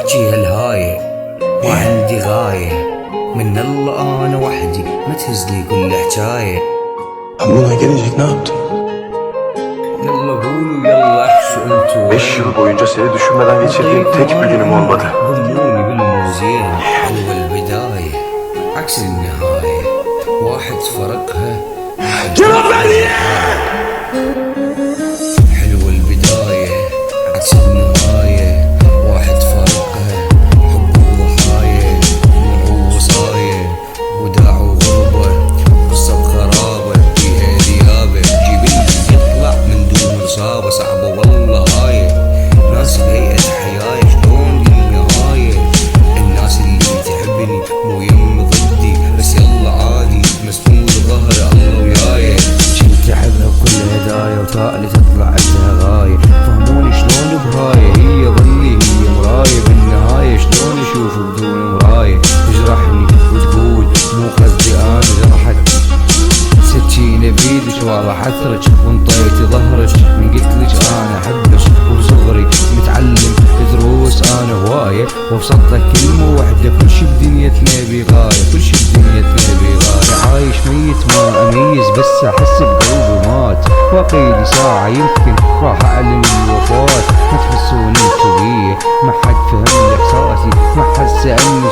واحجي هالهاية ما عندي غاية من الله انا وحدي ما تهزلي كل حجاية. Bununla gelecek ne yaptın? يلا قولوا يلا احشوا انتوا 5 yıl boyunca seni düşünmeden geçirdiğim tek bir günüm olmadı. ضموني بالموزين حلوة البداية عكس النهاية واحد فرقها حلوة البداية عكس النهاية واحد فرقها حب وضحايا نوع وصاية وداع وغربة قصة بخرابة فيها ذيابة جبل يطلع من دون إصابة صعبة والله هاي ناس بهيئة حياة شلون النهاية الناس اللي تحبني مو يم ضدي بس يلا عادي مسنود ظهر الله وياي كنت احبها بكل هدايا وتالي تطلع عندها غاية فهموني شلون بهاية هي ظلي هي مراية بالنهاية شلون اشوف بدون مراية تجرحني وتقول مو قصدي انا جرحت سكينة بيدك والله حثرك وانطيت ظهرك من قلتلك انا احبك وبصغري متعلم دروس انا هواية وبسطلك كلمة وحدة كل شي بدنيتنا بغاية كل شي بدنيتنا بغاية عايش ميت ما اميز بس احس بقلبي مات باقيلي ساعة يمكن راح اعلن الوفاة ما تحسوني انتو بيه ما حد فهم احساسي ما حد سألني